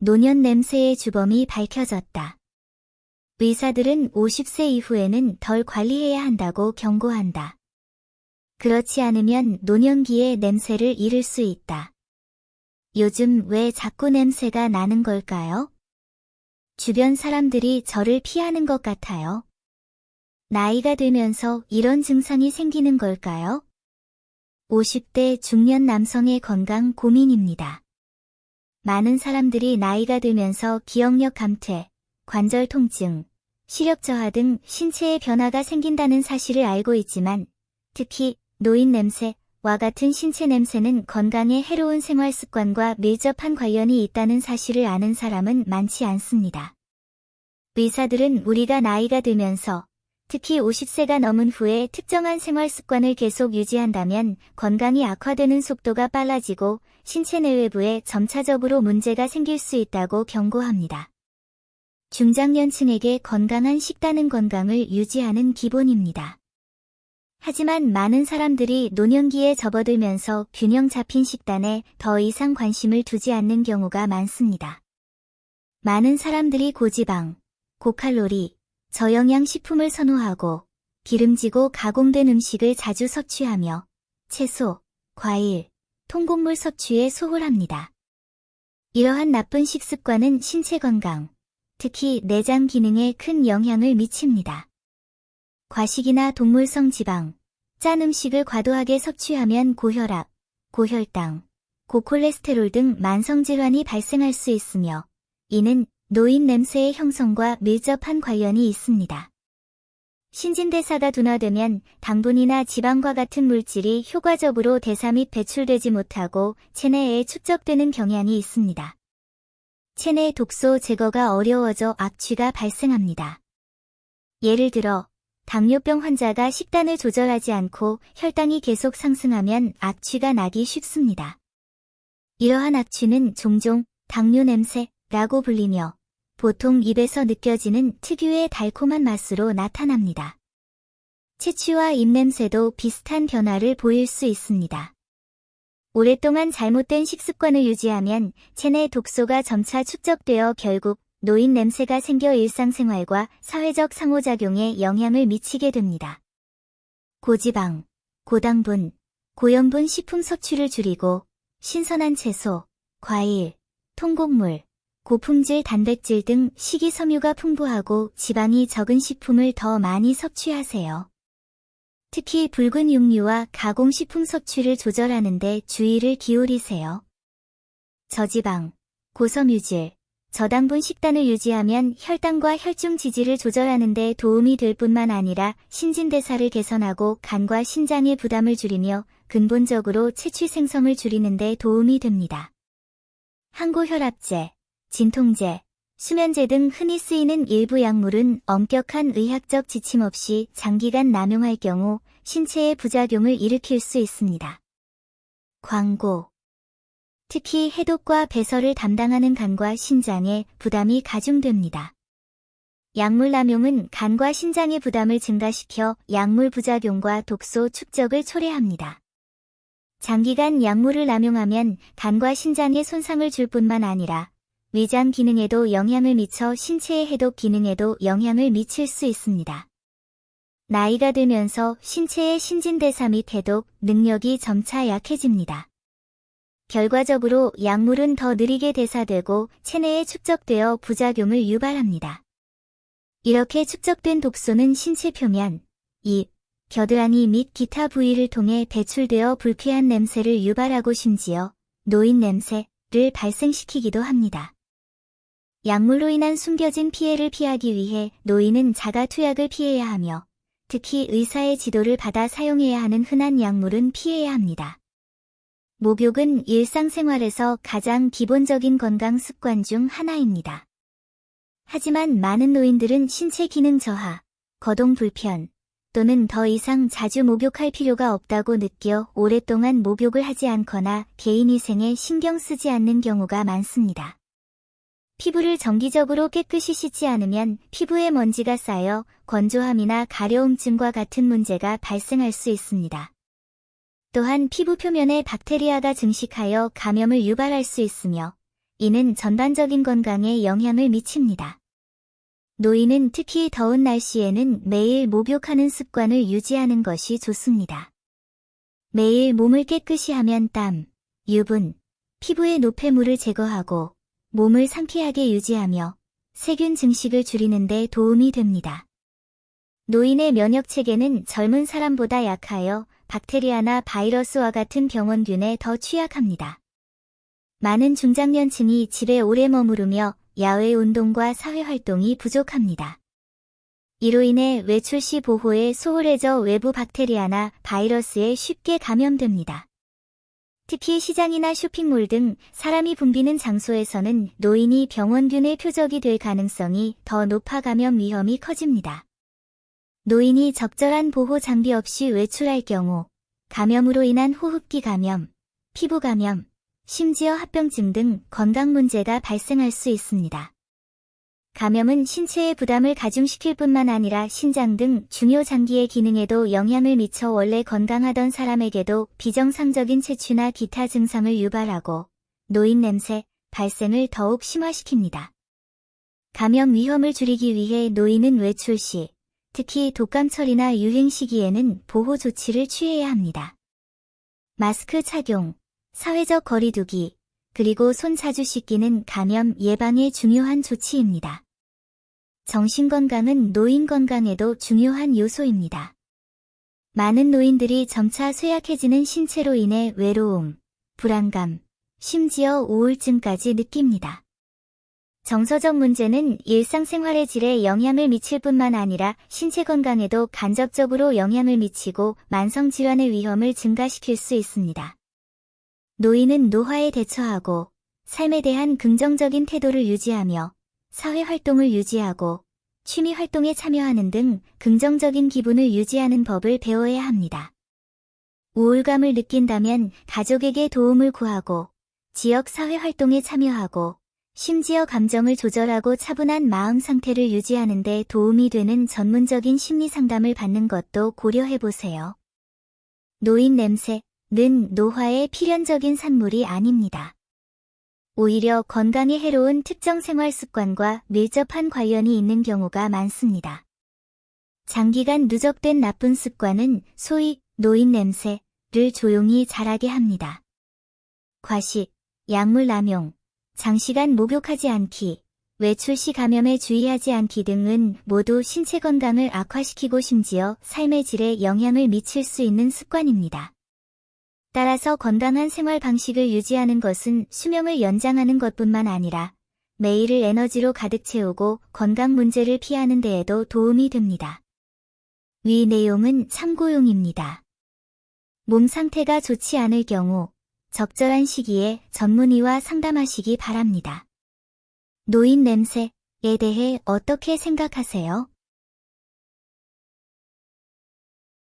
노년 냄새의 주범이 밝혀졌다. 의사들은 50세 이후에는 덜 관리해야 한다고 경고한다. 그렇지 않으면 노년기에 냄새를 잃을 수 있다. 요즘 왜 자꾸 냄새가 나는 걸까요? 주변 사람들이 저를 피하는 것 같아요. 나이가 들면서 이런 증상이 생기는 걸까요? 50대 중년 남성의 건강 고민입니다. 많은 사람들이 나이가 들면서 기억력 감퇴, 관절 통증, 시력 저하 등 신체의 변화가 생긴다는 사실을 알고 있지만 특히 노인 냄새와 같은 신체 냄새는 건강에 해로운 생활 습관과 밀접한 관련이 있다는 사실을 아는 사람은 많지 않습니다. 의사들은 우리가 나이가 들면서 특히 50세가 넘은 후에 특정한 생활 습관을 계속 유지한다면 건강이 악화되는 속도가 빨라지고 신체 내외부에 점차적으로 문제가 생길 수 있다고 경고합니다. 중장년층에게 건강한 식단은 건강을 유지하는 기본입니다. 하지만 많은 사람들이 노년기에 접어들면서 균형 잡힌 식단에 더 이상 관심을 두지 않는 경우가 많습니다. 많은 사람들이 고지방, 고칼로리, 저영양 식품을 선호하고 기름지고 가공된 음식을 자주 섭취하며 채소, 과일, 통곡물 섭취에 소홀합니다. 이러한 나쁜 식습관은 신체 건강, 특히 내장 기능에 큰 영향을 미칩니다. 과식이나 동물성 지방, 짠 음식을 과도하게 섭취하면 고혈압, 고혈당, 고콜레스테롤 등 만성질환이 발생할 수 있으며 이는 노인 냄새의 형성과 밀접한 관련이 있습니다. 신진대사가 둔화되면 당분이나 지방과 같은 물질이 효과적으로 대사 및 배출되지 못하고 체내에 축적되는 경향이 있습니다. 체내 독소 제거가 어려워져 악취가 발생합니다. 예를 들어 당뇨병 환자가 식단을 조절하지 않고 혈당이 계속 상승하면 악취가 나기 쉽습니다. 이러한 악취는 종종 당뇨 냄새라고 불리며 보통 입에서 느껴지는 특유의 달콤한 맛으로 나타납니다. 체취와 입냄새도 비슷한 변화를 보일 수 있습니다. 오랫동안 잘못된 식습관을 유지하면 체내 독소가 점차 축적되어 결국 노인 냄새가 생겨 일상생활과 사회적 상호작용에 영향을 미치게 됩니다. 고지방, 고당분, 고염분 식품 섭취를 줄이고 신선한 채소, 과일, 통곡물, 고품질 단백질 등 식이섬유가 풍부하고 지방이 적은 식품을 더 많이 섭취하세요. 특히 붉은 육류와 가공식품 섭취를 조절하는 데 주의를 기울이세요. 저지방, 고섬유질, 저당분 식단을 유지하면 혈당과 혈중 지지를 조절하는 데 도움이 될 뿐만 아니라 신진대사를 개선하고 간과 신장의 부담을 줄이며 근본적으로 체취 생성을 줄이는 데 도움이 됩니다. 항고혈압제, 진통제, 수면제 등 흔히 쓰이는 일부 약물은 엄격한 의학적 지침 없이 장기간 남용할 경우 신체의 부작용을 일으킬 수 있습니다. 광고. 특히 해독과 배설을 담당하는 간과 신장에 부담이 가중됩니다. 약물 남용은 간과 신장의 부담을 증가시켜 약물 부작용과 독소 축적을 초래합니다. 장기간 약물을 남용하면 간과 신장에 손상을 줄 뿐만 아니라 위장 기능에도 영향을 미쳐 신체의 해독 기능에도 영향을 미칠 수 있습니다. 나이가 들면서 신체의 신진대사 및 해독 능력이 점차 약해집니다. 결과적으로 약물은 더 느리게 대사되고 체내에 축적되어 부작용을 유발합니다. 이렇게 축적된 독소는 신체 표면, 입, 겨드랑이 및 기타 부위를 통해 배출되어 불쾌한 냄새를 유발하고 심지어 노인 냄새를 발생시키기도 합니다. 약물로 인한 숨겨진 피해를 피하기 위해 노인은 자가 투약을 피해야 하며 특히 의사의 지도를 받아 사용해야 하는 흔한 약물은 피해야 합니다. 목욕은 일상생활에서 가장 기본적인 건강 습관 중 하나입니다. 하지만 많은 노인들은 신체 기능 저하, 거동 불편 또는 더 이상 자주 목욕할 필요가 없다고 느껴 오랫동안 목욕을 하지 않거나 개인위생에 신경 쓰지 않는 경우가 많습니다. 피부를 정기적으로 깨끗이 씻지 않으면 피부에 먼지가 쌓여 건조함이나 가려움증과 같은 문제가 발생할 수 있습니다. 또한 피부 표면에 박테리아가 증식하여 감염을 유발할 수 있으며 이는 전반적인 건강에 영향을 미칩니다. 노인은 특히 더운 날씨에는 매일 목욕하는 습관을 유지하는 것이 좋습니다. 매일 몸을 깨끗이 하면 땀, 유분, 피부의 노폐물을 제거하고 몸을 상쾌하게 유지하며 세균 증식을 줄이는 데 도움이 됩니다. 노인의 면역체계는 젊은 사람보다 약하여 박테리아나 바이러스와 같은 병원균에 더 취약합니다. 많은 중장년층이 집에 오래 머무르며 야외 운동과 사회활동이 부족합니다. 이로 인해 외출 시 보호에 소홀해져 외부 박테리아나 바이러스에 쉽게 감염됩니다. 특히 시장이나 쇼핑몰 등 사람이 붐비는 장소에서는 노인이 병원균의 표적이 될 가능성이 더 높아 감염 위험이 커집니다. 노인이 적절한 보호 장비 없이 외출할 경우 감염으로 인한 호흡기 감염, 피부 감염, 심지어 합병증 등 건강 문제가 발생할 수 있습니다. 감염은 신체에 부담을 가중시킬 뿐만 아니라 신장 등 중요 장기의 기능에도 영향을 미쳐 원래 건강하던 사람에게도 비정상적인 체취나 기타 증상을 유발하고 노인 냄새 발생을 더욱 심화시킵니다. 감염 위험을 줄이기 위해 노인은 외출 시, 특히 독감철이나 유행 시기에는 보호 조치를 취해야 합니다. 마스크 착용, 사회적 거리 두기, 그리고 손 자주 씻기는 감염 예방의 중요한 조치입니다. 정신건강은 노인 건강에도 중요한 요소입니다. 많은 노인들이 점차 쇠약해지는 신체로 인해 외로움, 불안감, 심지어 우울증까지 느낍니다. 정서적 문제는 일상생활의 질에 영향을 미칠 뿐만 아니라 신체 건강에도 간접적으로 영향을 미치고 만성질환의 위험을 증가시킬 수 있습니다. 노인은 노화에 대처하고 삶에 대한 긍정적인 태도를 유지하며 사회활동을 유지하고 취미활동에 참여하는 등 긍정적인 기분을 유지하는 법을 배워야 합니다. 우울감을 느낀다면 가족에게 도움을 구하고 지역 사회활동에 참여하고 심지어 감정을 조절하고 차분한 마음 상태를 유지하는 데 도움이 되는 전문적인 심리 상담을 받는 것도 고려해보세요. 노인 냄새는 노화의 필연적인 산물이 아닙니다. 오히려 건강에 해로운 특정 생활 습관과 밀접한 관련이 있는 경우가 많습니다. 장기간 누적된 나쁜 습관은 소위 노인 냄새를 조용히 자라게 합니다. 과식, 약물 남용, 장시간 목욕하지 않기, 외출 시 감염에 주의하지 않기 등은 모두 신체 건강을 악화시키고 심지어 삶의 질에 영향을 미칠 수 있는 습관입니다. 따라서 건강한 생활 방식을 유지하는 것은 수명을 연장하는 것뿐만 아니라 매일을 에너지로 가득 채우고 건강 문제를 피하는 데에도 도움이 됩니다. 위 내용은 참고용입니다. 몸 상태가 좋지 않을 경우 적절한 시기에 전문의와 상담하시기 바랍니다. 노인 냄새에 대해 어떻게 생각하세요?